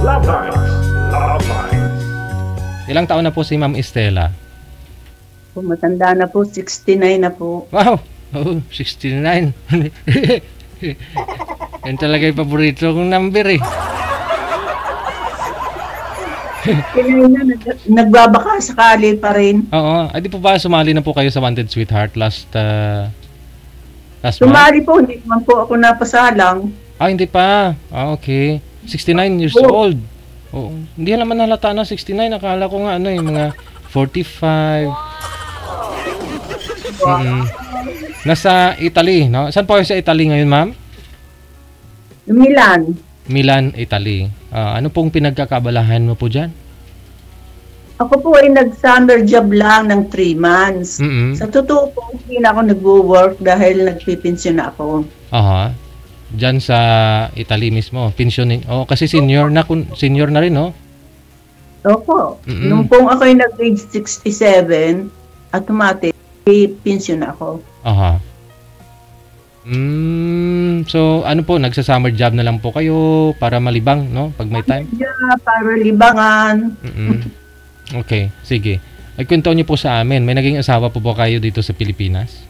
Love Lines. Love Lines. Ilang taon na po si Ma'am Estela? Matanda na po, 69 na po. Wow! Oh, 69. Yan talaga yung paborito kong number eh. Nagbabaka sakali pa rin. Oo. Ay, di po ba sumali na po kayo sa Wanted Sweetheart last month? Sumali po, hindi naman po ako napasalang. Ah, hindi pa. Ah, okay. 69 years old. Oo. Hindi naman halata na 69. Akala ko nga mga 45. Nasa Italy, no? Saan po kayo sa Italy ngayon, ma'am? Milan. Milan, Italy. Ano pong pinagkakabalahan mo po dyan? Ako po ay nag-summer job lang ng 3 months. Sa totoo po, hindi na ako nag-work dahil nagpipensyon na ako. Aha. Dyan sa Italy mismo, pensyonin. Oh, kasi senior na rin, no? Opo. Nung pong ako ay nag-age 67, automatic, pensyon na ako. Aha. So, ano po, nagsa-summer job na lang po kayo para malibang, no? Pag may time? Yeah, para libangan. Okay, sige. Ay, kwento niyo po sa amin, may naging asawa po ba kayo dito sa Pilipinas?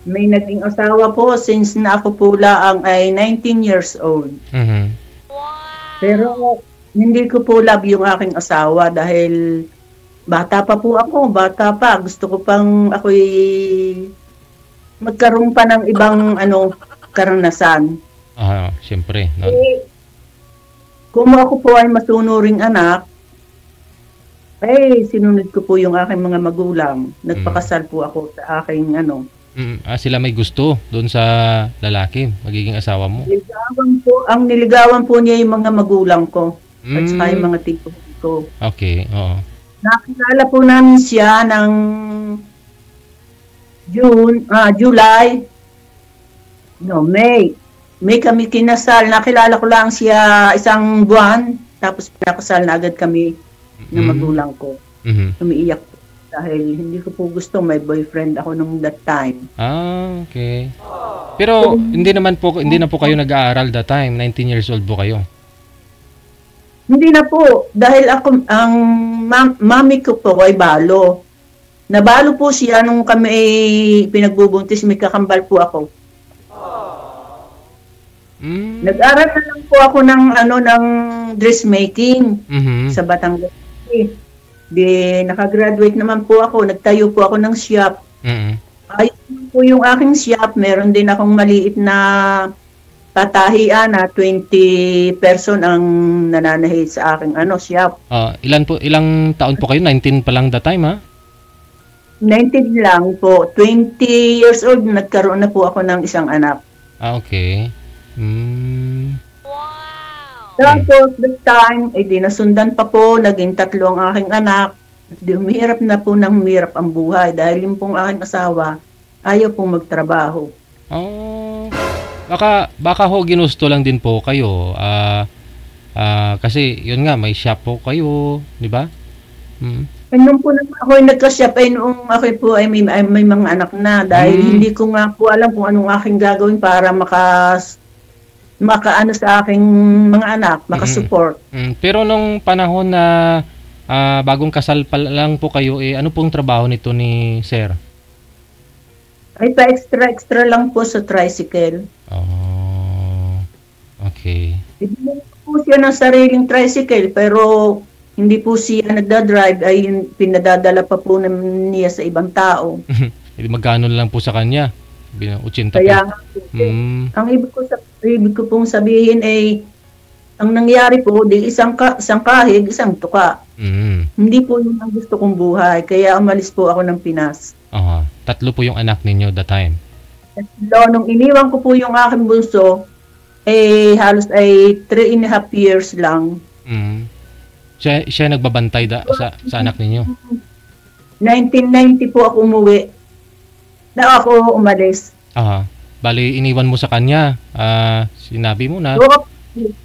May naging asawa po since na ako po lang ay 19 years old. Pero hindi ko po love yung aking asawa dahil bata pa po ako, bata pa. Gusto ko pang ako'y magkaroon pa ng ibang karanasan. Siyempre. No? Kung ako po ay masunuring anak, sinunod ko po yung aking mga magulang. Nagpakasal po ako sa aking sila may gusto doon sa lalaki, magiging asawa mo? Ang niligawan po niya yung mga magulang ko. At saka yung mga tito ko. Okay, oo. Nakilala po namin siya ng May. May kami kinasal. Nakilala ko lang siya isang buwan. Tapos pinakasal na agad kami ng magulang ko. Umiiyak po. Dahil hindi ko po gusto, may boyfriend ako nung that time. Okay. Pero hindi na po kayo nag-aaral that time. 19 years old po kayo. Hindi na po. Dahil ang mami ko po ay balo. Nabalo po siya nung kami pinagbubuntis, may kakambal po ako. Nag-aral na lang po ako ng dressmaking sa Batangas. Nakagraduate naman po ako, nagtayo po ako ng shop. Ayos po yung aking shop, meron din akong maliit na patahian na 20 person ang nananahi sa aking shop. Ilang taon po kayo? 19 pa lang that time, ha? 19 lang po. 20 years old, nagkaroon na po ako ng isang anak. Okay. Tapos, that time, dinasundan pa po, naging 3 ang aking anak. Umirap na po ng umirap ang buhay dahil yung pong aking asawa, ayaw pong magtrabaho. Baka ho ginusto lang din po kayo. Kasi, yun nga, may shop po kayo, di ba? Nung po ako ay nagka-shop, noong ako po ay may mga anak na dahil hindi ko nga po alam kung anong aking gagawin para makaano sa aking mga anak, makasupport. Pero nung panahon na bagong kasal pa lang po kayo, ano pong trabaho nito ni Sir? Ay pa-extra lang po sa tricycle. Okay. Hindi po siya ng sariling tricycle pero hindi po siya nagdadrive, ay pinadadala pa po niya sa ibang tao. Magkano lang po sa kanya? 80 Kaya ang ibig ko pong sabihin ay ang nangyari po, isang kahig, isang tuka. Hindi po yun ang gusto kong buhay. Kaya umalis po ako ng Pinas. 3 po yung anak ninyo that time. Nung iniwan ko po yung aking bunso, halos ay 3.5 years lang. Siya nagbabantay sa anak ninyo? 1990 po ako umuwi. Ako umalis. Bali, iniwan mo sa kanya. Sinabi mo na.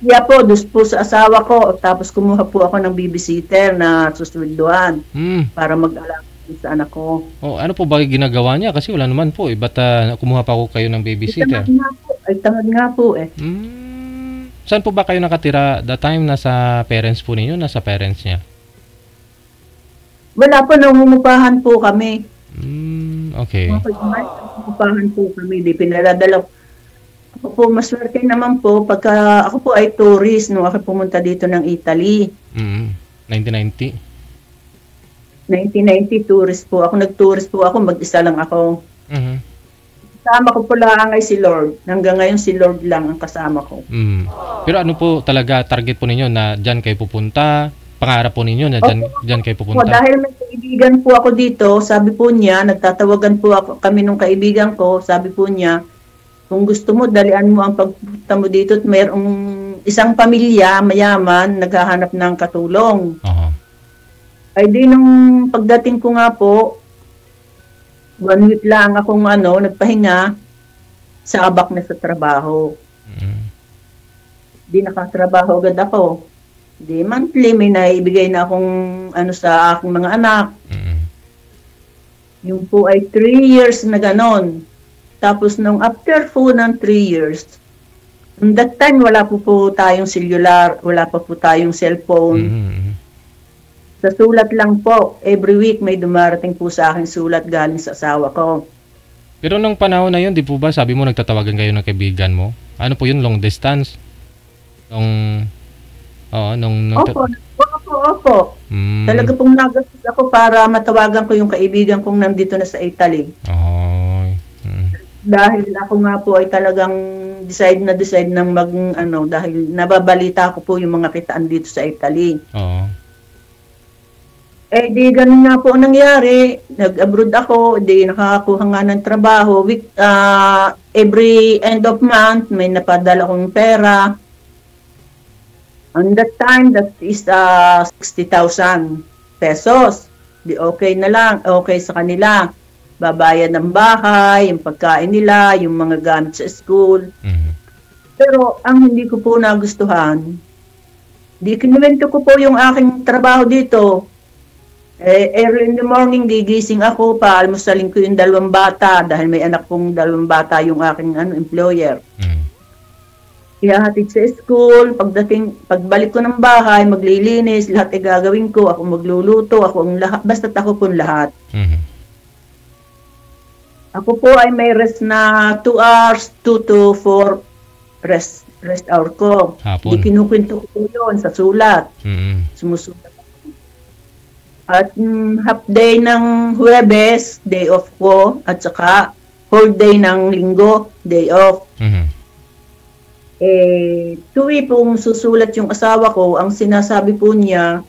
Siya po, dus po sa asawa ko. Tapos kumuha po ako ng babysitter na susweldohan para mag-alaga sa anak ko. Ano po ba ginagawa niya? Kasi wala naman po. Ba't kumuha pa ko kayo ng babysitter? Ay, tangad nga po eh. Saan po ba kayo nakatira that time? Nasa parents po ninyo? Nasa parents niya? Wala po, nangungupahan po kami. Okay. Nangungupahan po kami, di pinaladala. Ako po, maswerte naman po, pagka ako po ay tourist, nung ako pumunta dito ng Italy. 1990? 1990, tourist po. Ako nag-tourist po ako, mag-isa lang ako. Kasama ko po lang ay si Lord. Hanggang ngayon si Lord lang ang kasama ko. Pero ano po talaga target po ninyo na dyan kayo pupunta? Pangarap po ninyo na dyan kayo pupunta? Dahil may kaibigan po ako dito, sabi po niya, nagtatawagan po kami nung kaibigan ko, sabi po niya, kung gusto mo, dalian mo ang pagpunta mo dito at mayroong isang pamilya, mayaman, naghahanap ng katulong. Ay di nung pagdating ko nga po, 1 week lang akong nagpahinga, sabak na sa trabaho. Di nakatrabaho agad ako. Di monthly, may naibigay na akong sa aking mga anak. Yung po ay 3 years na ganon. Tapos nung after po ng 3 years, that time wala po tayong cellular, wala pa po tayong cellphone. Sa sulat lang po, every week may dumarating po sa akin sulat galing sa asawa ko. Pero nung panahon na yun, di po ba sabi mo nagtatawagan kayo ng kaibigan mo? Ano po yun, long distance? Opo. Talaga pong nagastos ako para matawagan ko yung kaibigan kong nandito na sa Italy. Dahil ako nga po ay talagang decide ng dahil nababalita ko po yung mga kitaan dito sa Italy. Eh di ganun nga po nangyari, nag-abroad ako, di nakakakuha nga ng trabaho. Every end of month may napadala kong pera. On that time, that is 60,000 pesos. Di okay na lang, okay sa kanila. Babayad ng bahay, yung pagkain nila, yung mga gamit sa school. Pero ang hindi ko po nagustuhan, di kinuwento ko po yung aking trabaho dito. Early in the morning, gigising ako, paalmusalin ko yung 2 bata dahil may anak pong 2 bata yung aking employer. Ihahatid sa school, pagbalik ko ng bahay, maglilinis, lahat ay gagawin ko, ako magluluto, ako ang lahat, basta't ako po lahat. Ako po ay may rest na 2 hours, 2 to 4 rest hour ko. Di kinukwento ko po yun sa sulat. Sumusulat. At half day ng Huwebes, day off ko, at saka whole day ng Linggo, day off. Tuwi pong susulat yung asawa ko, ang sinasabi po niya,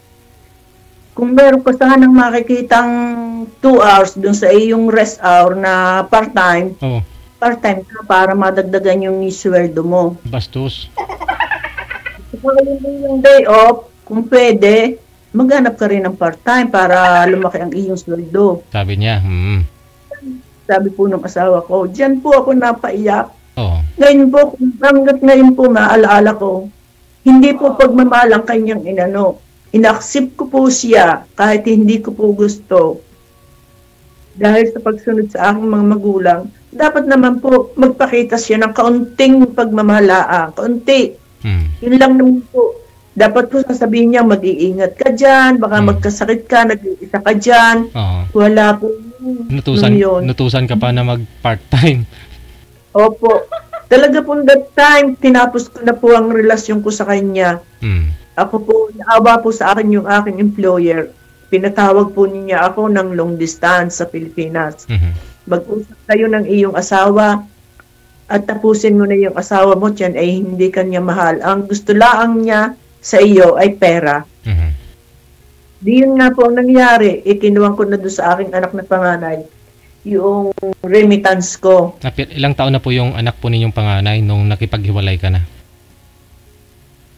kung meron ka sanang makikitang 2 hours dun sa iyong rest hour na part-time, part-time ka para madagdagan yung sweldo mo. Bastos. Kung yung day off, kung pwede, maghanap ka rin ng part-time para lumaki ang iyong sweldo. Sabi niya. Sabi po ng asawa ko, diyan po ako napaiyak. Ngayon po, hanggat ngayon po maalaala ko, hindi po pagmamahal ang kanyang ina-accept ko po siya kahit hindi ko po gusto. Dahil sa pagsunod sa aking mga magulang, dapat naman po magpakita siya ng kaunting pagmamahalaan. Kaunti. Yun lang naman po. Dapat po sasabihin niya, mag-iingat ka dyan, baka magkasakit ka, nag-iisa ka dyan. Wala po. Nutusan ka pa na mag-part-time. Opo. Talaga po that time, tinapos ko na po ang relasyon ko sa kanya. Ako po, naawa po sa akin yung aking employer. Pinatawag po niya ako ng long distance sa Pilipinas. Mag-usap kayo ng iyong asawa at tapusin mo na yung asawa mo dyan ay hindi kanya mahal. Ang gusto lang niya sa iyo ay pera. Di yun nga po ang nangyari. Ikinuwang ko na doon sa aking anak na panganay yung remittance ko. Ilang taon na po yung anak po ninyong panganay nung nakipaghiwalay ka na?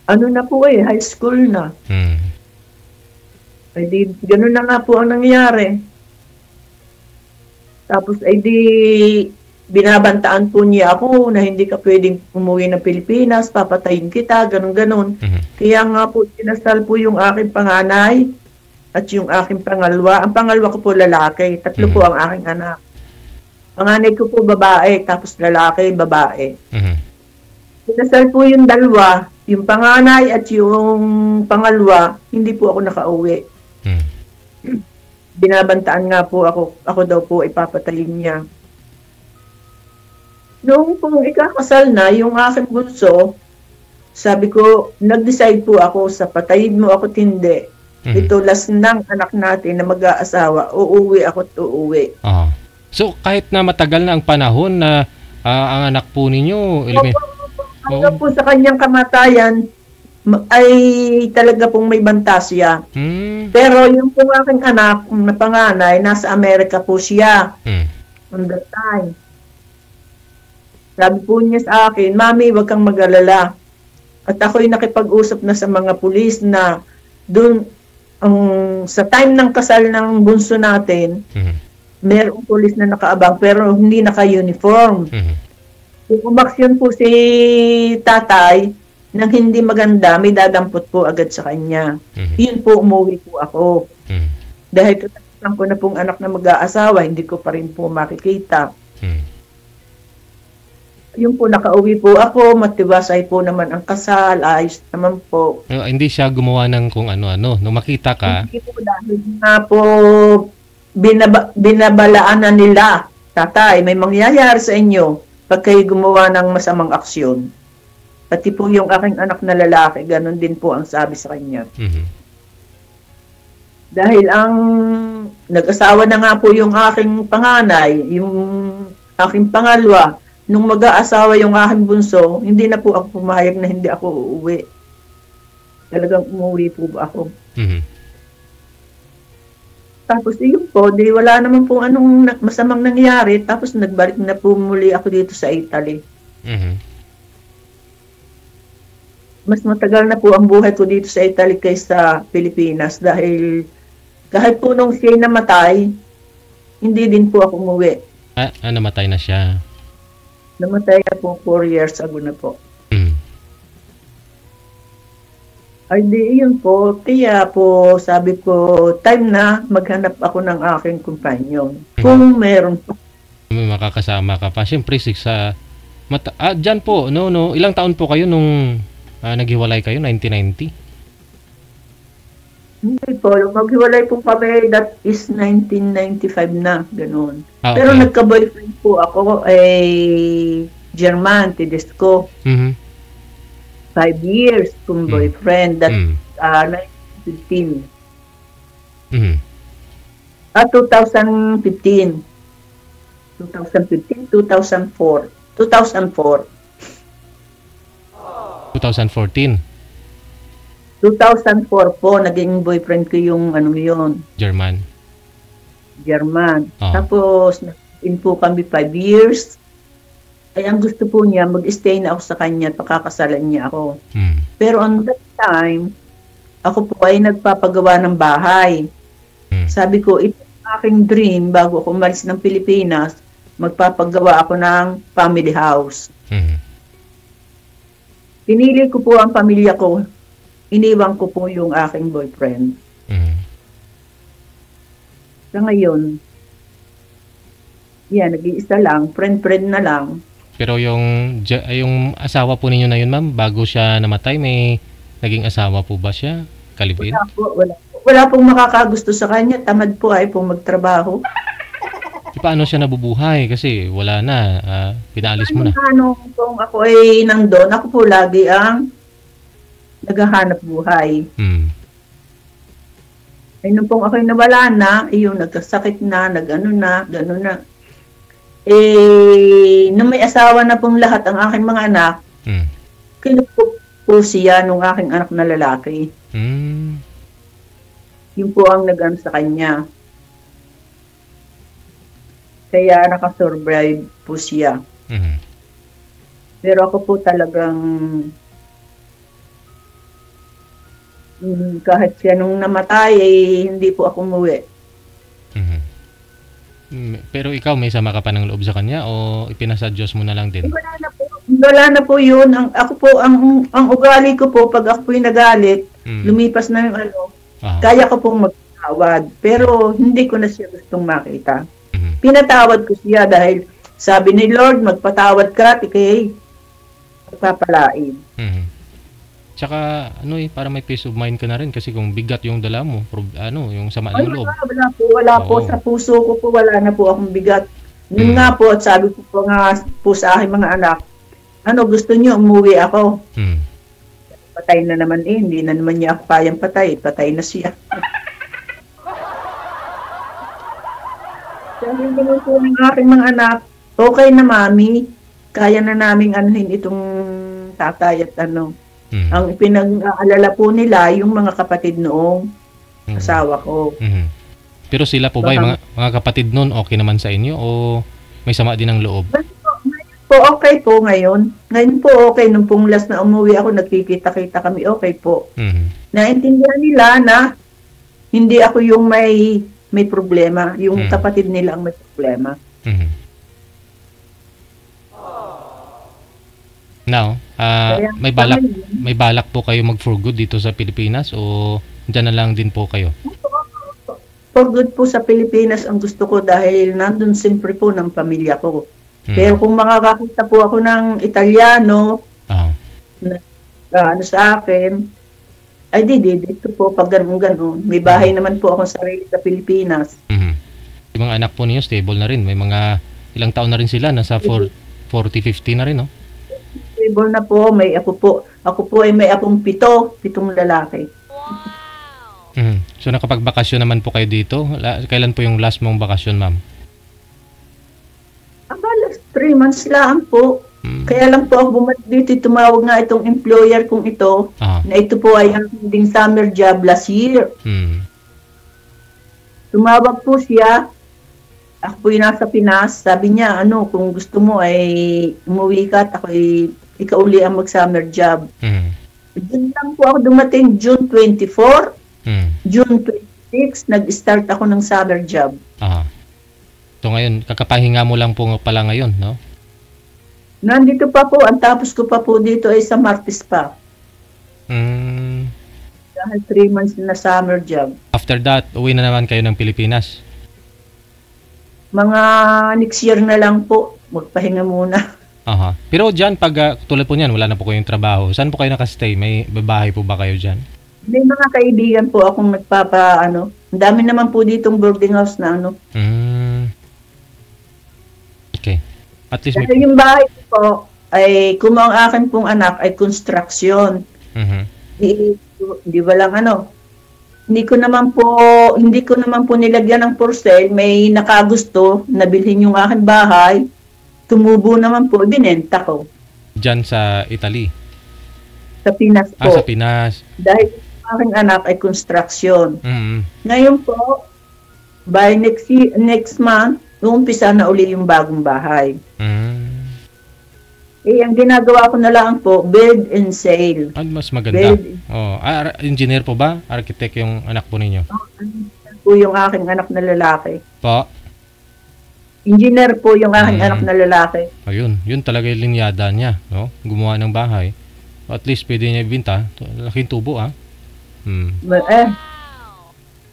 Ano na po high school na. Ay di, ganun na nga po ang nangyari. Tapos ay di, binabantaan po niya ako na hindi ka pwedeng umuwi ng Pilipinas, papatayin kita, ganun-ganun. Kaya nga po, sinasal po yung aking panganay at yung aking pangalawa. Ang pangalawa ko po lalaki, 3 po ang aking anak. Panganay ko po babae, tapos lalaki, babae. Sinasal po yung 2, Yung panganay at yung pangalawa, hindi po ako nakauwi. Binabantaan nga po ako daw po ipapatayin niya. Noong pong ikakasal na, yung aking bunso, sabi ko, nag-decide po ako sa patayin mo ako hindi. Ito last ng anak natin na mag-aasawa, uuwi ako at uuwi. So kahit na matagal na ang panahon na ang anak po ninyo, hanggang po sa kanyang kamatayan, ay talaga pong may bantasya. Pero yung pong aking anak na panganay, nasa Amerika po siya. On that time. Sabi po niya sa akin, Mami, wag kang mag-alala. At ako'y nakipag-usap na sa mga pulis na doon, sa time ng kasal ng bunso natin, merong pulis na nakaabang pero hindi naka-uniform. Kung umaksyon po si tatay nang hindi maganda, may dadampot po agad sa kanya. Yun po, umuwi po ako. Dahil katapusan ko na pong anak na mag-aasawa, hindi ko pa rin po makikita. Yun po, nakauwi po ako, matibasay po naman ang kasal, ayos naman po. Hindi siya gumawa ng kung ano-ano. Nung makita ka... Hindi po, dahil nga po, binabalaan na nila, tatay, may mangyayari sa inyo pag kayo gumawa ng masamang aksyon. Pati po yung aking anak na lalaki, ganun din po ang sabi sa kanya. Dahil ang nag-asawa na nga po yung aking panganay, yung aking pangalawa, nung mag-aasawa yung aking bunso, hindi na po ako pumayag na hindi ako uuwi. Talagang umuwi po ba ako. Tapos yun po, di wala naman po anong masamang nangyari. Tapos nagbalik na po muli ako dito sa Italy. Mas matagal na po ang buhay ko dito sa Italy kaysa Pilipinas dahil kahit po nung siya namatay, hindi din po ako umuwi. Namatay na siya. Namatay na po 4 years ago na po. Ay di yun po, kaya po sabi ko, time na maghanap ako ng aking companion. Kung meron po. May makakasama ka pa. Siyempre, dyan po, ilang taon po kayo nung naghiwalay kayo, 1990? Hindi po, maghiwalay po kami, that is 1995 na, ganoon. Okay. Pero nagka-boyfriend po ako, German Tedesco. 5 years kung boyfriend, that 1915. 2015. 2015, 2004. 2004. 2014. 2004 po, naging boyfriend ko yung yun. German. Tapos, in po kami 5 years. Ay, ang gusto po niya, mag-stay na ako sa kanya at pakakasalan niya ako. Pero on that time, ako po ay nagpapagawa ng bahay. Sabi ko, ito ang aking dream bago ako umalis ng Pilipinas, magpapagawa ako ng family house. Pinili ko po ang pamilya ko. Iniwan ko po yung aking boyfriend. Sa ngayon, nag-iisa lang, friend-friend na lang. Pero yung asawa po ninyo na yun, ma'am, bago siya namatay, may naging asawa po ba siya? Kalibin? Wala pong makakagusto sa kanya. Tamad po ay pong magtrabaho. Paano siya nabubuhay? Kasi wala na. Pinaalis mo na. Kung ako ay nandun, ako po lagi ang naghahanap buhay. Ay nung pong ako'y nawala na, yung nagkasakit na, gano'n na. Nung may asawa na pong lahat ang aking mga anak, kinupo po siya nung aking anak na lalaki. Yun po ang nag-ano sa kanya. Kaya nakasurvive po siya. Pero ako po talagang kahit siya nung namatay, hindi po ako umuwi. Pero ikaw, may sama ka pa ng loob sa kanya o ipinasa Diyos mo na lang din? Wala na po yun. Ako po, ang ugali ko po, pag ako po yung nagalit, lumipas na yung kaya ko pong magpatawad. Pero hindi ko na siya gustong makita. Pinatawad ko siya dahil sabi ni Lord, magpatawad ka, ikay magpapalain. Tsaka ano para may peace of mind ka na rin kasi kung bigat yung dala mo, yung sama Ay, ng loob. wala po. Oo. Sa puso ko po, wala na po akong bigat. Yun nga po, at sabi ko po nga po sa aking mga anak, gusto niyo umuwi ako? Patay na naman hindi na naman niya ako kayang patay na siya. Sabi naman po ng aking mga anak, okay na mami, kaya na naming anuhin itong tatay at Ang pinag-aalala po nila, yung mga kapatid noong asawa ko. Pero sila po ba, yung mga kapatid nun, okay naman sa inyo o may sama din ang loob? Okay po ngayon. Ngayon po okay. Nung pong last na umuwi ako, nagkikita-kita kami, okay po. Naintindihan nila na hindi ako yung may problema. Yung kapatid nila ang may problema. Now, may balak po kayo mag-for good dito sa Pilipinas o dyan na lang din po kayo? For good po sa Pilipinas ang gusto ko dahil nandun siyempre po ng pamilya ko. Pero kung makakakita po ako ng Italiano sa akin, ay dito po pag ganun. May bahay naman po akong sarili sa Pilipinas. Yung mga anak po niyo stable na rin. May mga ilang taon na rin sila, nasa 40-50 na rin, no? Stable na po, may apo po. Ako po ay may apong 7 lalaki. So nakapagbakasyon naman po kayo dito? Kailan po yung last mong bakasyon, ma'am? Last 3 months lang po. Kaya lang po ako bumalik dito, tumawag nga itong employer kong ito, na ito po ay ang ding summer job last year. Tumawag po siya, ako po yung nasa Pinas, sabi niya, kung gusto mo ay umuwi ka at ikaw uli ang mag-summer job. Doon lang po ako dumating June 24, June 26, nag-start ako ng summer job. So ngayon, kakapahinga mo lang po pala ngayon, no? Nandito pa po, ang tapos ko pa po dito ay sa Martes pa. Dahil 3 months na summer job. After that, uwi na naman kayo ng Pilipinas? Mga next year na lang po, magpahinga muna. Pero dyan, pag tulad po niyan, wala na po kayong trabaho. Saan po kayo nakastay? May babahay po ba kayo dyan? May mga kaibigan po akong ang dami naman po ditong boarding house na Okay. At least dahil yung bahay ko ay, kung ang akin pong anak ay construction. Di ba lang hindi ko naman po nilagyan ng for sale. May nakagusto, nabilhin yung aking bahay. Tumubo naman po, binenta ko. Diyan sa Italy? Sa Pinas po. Sa Pinas. Dahil ang aking anak ay construction. Ngayon po, by next month, umpisa na uli yung bagong bahay. Ang ginagawa ko na lang po, build and sale. Mas maganda. Engineer po ba? Architect yung anak po ninyo? Po yung aking anak na lalaki. Po? Engineer po yung aking anak na lalaki. Ayun, yun talaga yung linyada niya, no? Gumawa ng bahay. At least pwede niya ibenta. Laking tubo,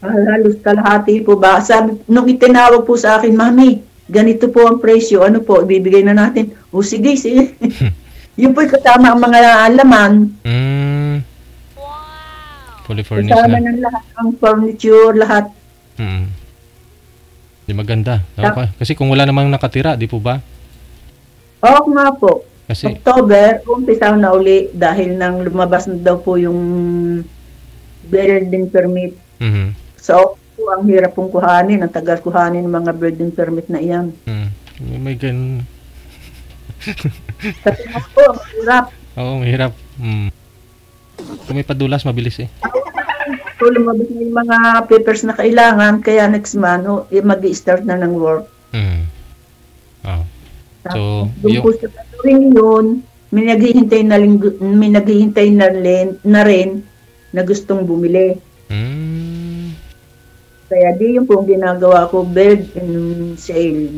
Halos kalahati po ba? Sabi, nung itinawag po sa akin, Mami, ganito po ang presyo, ibibigay na natin. Sige. Yun po kasama ang mga laman. Fully furnished kasama na. ng lahat, ang furniture, lahat. Di maganda. No? Kasi kung wala namang nakatira, di po ba? Oo nga po. Kasi October, umpisa na uli dahil nang lumabas na daw po yung building permit. So, ang hirap pong kuhanin, ang tagal kuhanin ng mga building permit na iyan. May ganun. Kasi po, mahirap. Oo, mahirap. Kung may padulas, mabilis So, lumabas na yung mga papers na kailangan, kaya next month, mag-i-start na ng work. So, doon po sa gagawin yun, may naghihintay na rin na gustong bumili. Kaya di yung pong ginagawa ko, build and sale.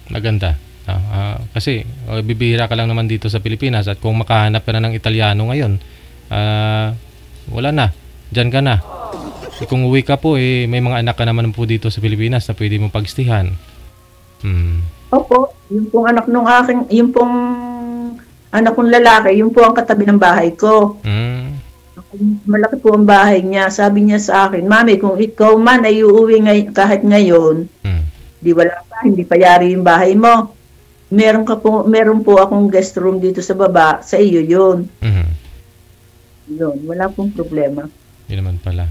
Maganda. Kasi bibihira ka lang naman dito sa Pilipinas at kung makahanap ka na ng Italiano ngayon, wala na. Diyan ka na. Kung uwi ka po, may mga anak ka naman po dito sa Pilipinas na pwede mong pagstihan. Opo, yung pong anak nung aking, yung pong anak kong lalaki, yung po ang katabi ng bahay ko. Malaki po ang bahay niya. Sabi niya sa akin, Mami, kung ikaw man ay uuwi kahit ngayon, di wala pa, hindi pa yari yung bahay mo. Meron po akong guest room dito sa baba, sa iyo yun. Yun, wala pong problema. Yun naman pala.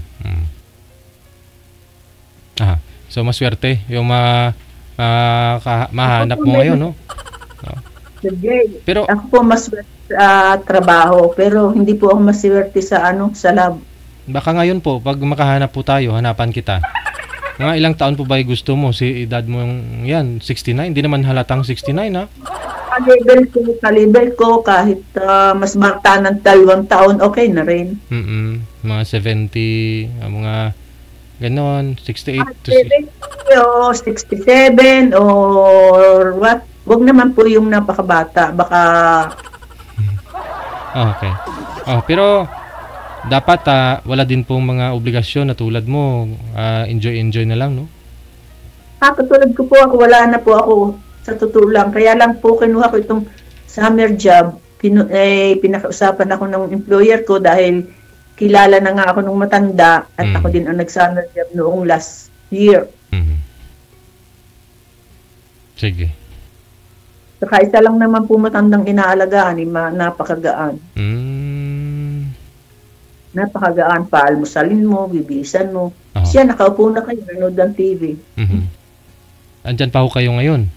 So maswerte yung mahanap mo ngayon, no? Pero ako po maswerte sa trabaho, pero hindi po ako maswerte sa sa lab. Baka ngayon po, pag makahanap po tayo, hanapan kita. Mga ilang taon po ba gusto mo? Si edad mo yung yan, 69? Hindi naman halatang 69, ha? Ka-level ko, kahit mas bata ng 2 taon, okay na rin. Mga 70, mga ganon, 68 to 67 or what? Wag naman po yung napakabata, baka okay. Pero dapat wala din pong mga obligasyon na tulad mo, enjoy na lang, no? Katulad ko po ako, wala na po ako sa totoo lang. Kaya lang po kinuha ko itong summer job. Pinakausapan ako ng employer ko dahil kilala na nga ako nung matanda at ako din ang nag-summer job noong last year. Sige. Saka isa lang naman po matandang inaalagaan, napakagaan. Napakagaan, paalmusalin mo, bibisan mo. Siya, nakaupo na kayo, nanood ng TV. Andyan pa ho kayo ngayon?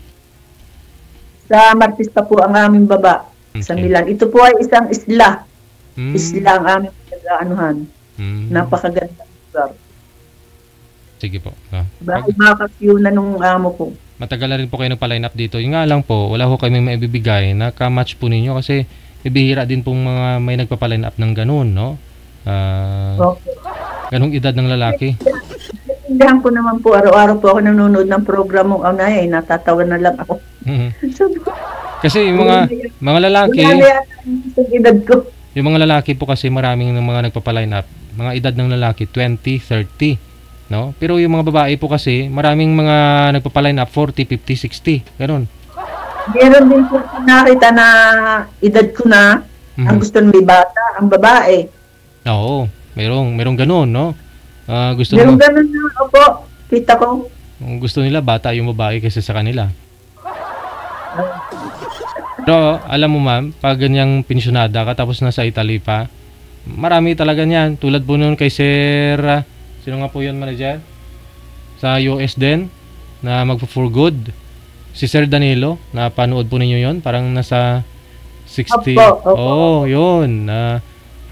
Sa Martis pa po ang aming baba, sa Milan. Ito po ay isang isla. Isla ang aming pinag-aanuhan. Napakaganda. Sige po. Bakas yun na nung amo ko. Matagal na rin po kayo nagpa-line up dito. Yung nga lang po, wala ho kami maibibigay na ka-match po ninyo kasi bibihira din pong mga may nagpa-line up ng ganun, no? Ganong edad ng lalaki. Tindahan ko naman po, araw-araw po ako nanonood ng program mong natatawa na lang ako. Kasi yung mga lalaki, yung mga lalaki po kasi maraming ng mga nagpa-line up, mga edad ng lalaki, 20, 30. No? Pero yung mga babae po kasi, maraming mga nagpapaline up 40, 50, 60. Ganon. Meron din po nakita na edad ko na, ang gusto ng may bata, ang babae. Oo, merong ganon, no? Gusto merong ganon na, opo, kita ko. Gusto nila bata yung babae kasi sa kanila. Pero alam mo ma'am, pag ganyang pensyonada ka tapos nasa Italy pa, marami talaga niyan. Tulad po noon kay Sir... Sino nga po yun, manager? Sa US din, na magpo-for good. Si Sir Danilo, napanood po ninyo yun? Parang nasa 60. Oo, yun.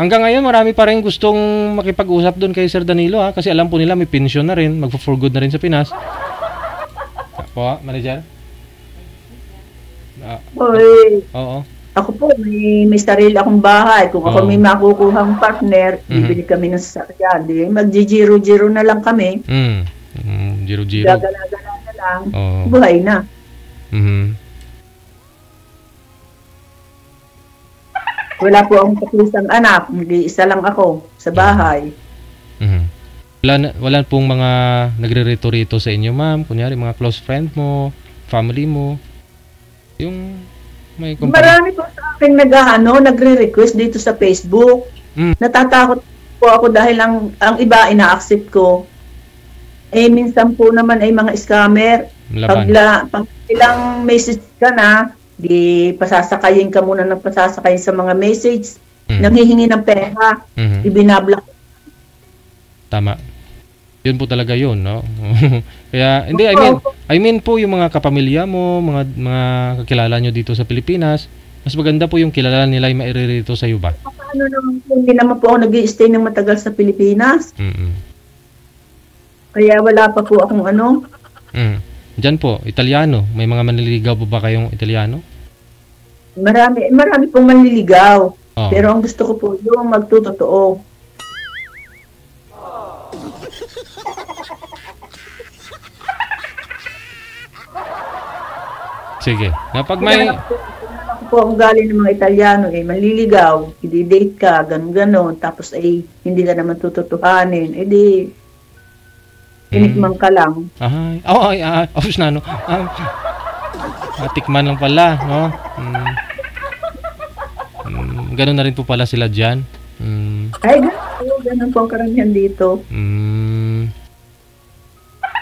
Hanggang ngayon, marami pa rin gustong makipag-usap doon kay Sir Danilo, ha? Kasi alam po nila, may pension na rin. Magpo-for good na rin sa Pinas. Po, manager? Oo. Ako po, may sarili akong bahay. Kung ako may makukuhang partner, bibili kami ng sasakyan. Mag-giro-giro na lang kami. Giro-giro. Gagala-gala na lang. Buhay na. Wala po akong kapusang anak. Hindi isa lang ako sa bahay. Wala pong mga nagre-rito-rito sa inyo, ma'am? Kunyari, mga close friend mo, family mo. Yung... Marami po sa akin nagre-request dito sa Facebook. Natatakot po ako dahil ang iba ina-accept ko. Minsan po naman ay mga scammer. Pag ilang message ka na, di pasasakayin ka muna ng pasasakayin sa mga message. Nanghihingi ng pera. Ibinablock. Tama. Yun po talaga yun, no? Kaya, hindi, I mean po yung mga kapamilya mo, mga kakilala nyo dito sa Pilipinas, mas maganda po yung kilala nila yung mairirito sa iyo ba? Paano naman po, hindi naman po ako nag-i-stay ng matagal sa Pilipinas. Kaya wala pa po akong Diyan po, Italiano. May mga manliligaw po ba kayong Italiano? Marami pong manliligaw. Pero ang gusto ko po yung magtutotoo. Sige. Kapag may... po ang galing ng mga Italiano, manliligaw, i-date ka, gano'n, tapos hindi ka naman tututuhanin, tinikman ka lang. Na, no? Tikman lang pala, no? ganun na rin po pala sila dyan. Ay, ganun po ang karamihan dito.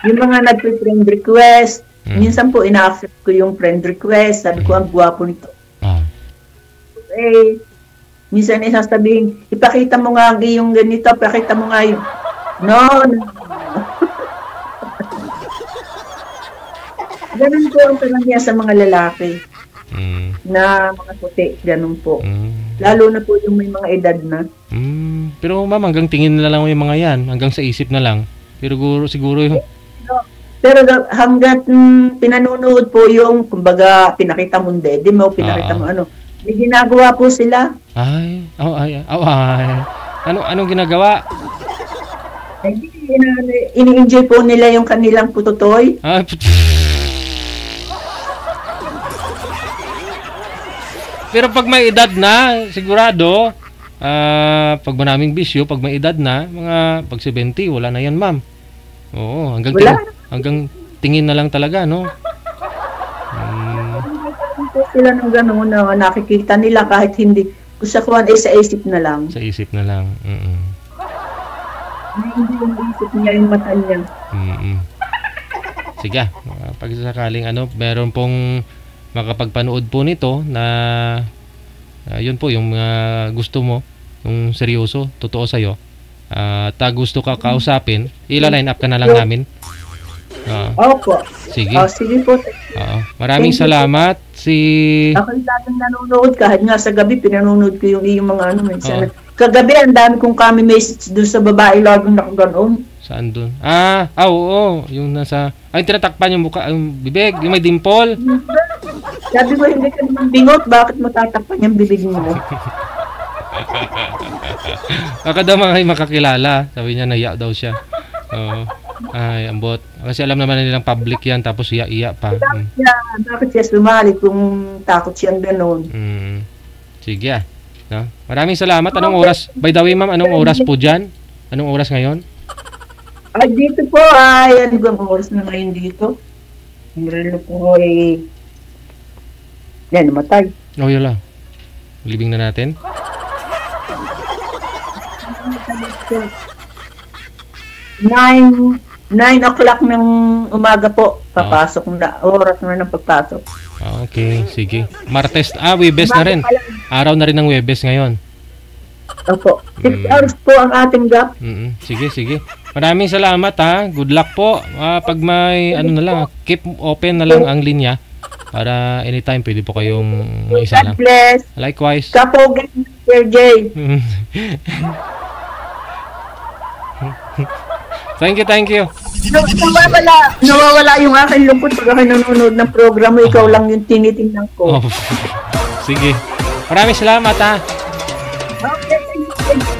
Yung mga nagpe-friend request, minsan po ina-accept ko yung friend request. Sabi ko, ang gwapo nito. Eh, minsan sasabihin, ipakita mo nga yung ganito, ipakita mo nga yung... No. Ganun po ang karamihan sa mga lalaki. Na mga puti, ganun po. Lalo na po yung may mga edad na. Pero ma'am, hanggang tingin na lang yung mga yan. Hanggang sa isip na lang. Pero siguro yung... Pero hanggat pinanunood po yung, kumbaga, pinakita mo hindi mo, pinakita mo ano. May ginagawa po sila. Ay. Anong ginagawa? Ini-enjoy po nila yung kanilang pututoy. Pero pag may edad na, sigurado, pag maraming bisyo, pag may edad na, mga pag 70, wala na yan, ma'am. Oo, hanggang tingin na lang talaga, no? Sila ng gano'n na nakikita nila kahit hindi. Kung sa kuwan ay sa isip na lang. Sa isip na lang. Hindi yung isip niya, yung mata niya. Sige, pag sakaling meron pong makapagpanood po nito na yun po yung gusto mo, yung seryoso, totoo sa'yo, at gusto ka kausapin, ila-line up ka na lang namin. Opo. Sige. Sige po. Maraming salamat. Ako yung laging nanonood kahit nga sa gabi pinanonood ko yung mga minsan. Kagabi ang dami kong kami message doon sa babae laging nakaganoon. Saan doon? Oo. Yung nasa... Ay, tinatakpan yung mukha, yung bibig, yung may dimple. Sabi ko, hindi ka naman bingot. Bakit mo tatakpan yung bibig mo? Baka daw mga makakilala. Sabi niya, naiya daw siya. Ay, ambot. Kasi alam naman nilang public yan, tapos iya pa. Bakit siya sumali kung takot siyang gano'n? Sige no? Maraming salamat. Anong oras? By the way, ma'am, anong oras po dyan? Anong oras ngayon? Ay, dito po, ano bang oras na ngayon dito? Ang relo po ay... Yan, namatay. Yun lang. Libing na natin. 9 o'clock ng umaga po. Papasok na. Oras na ng pagpasok. Okay, sige. Martes, Webes na rin. Araw na rin ng Webes ngayon. Opo. 6 hours po ang ating gap. Sige. Maraming salamat ha. Good luck po. Pag may na lang, keep open na lang ang linya para anytime pwede po kayong maisa lang. God bless. Likewise. Kapogan, Sir Jay. Thank you. Nawawala yung aking lungkot pag ako nanonood ng programa. Ikaw lang yung tinitingnan ko. Sige. Maraming salamat ha. Okay, thank you.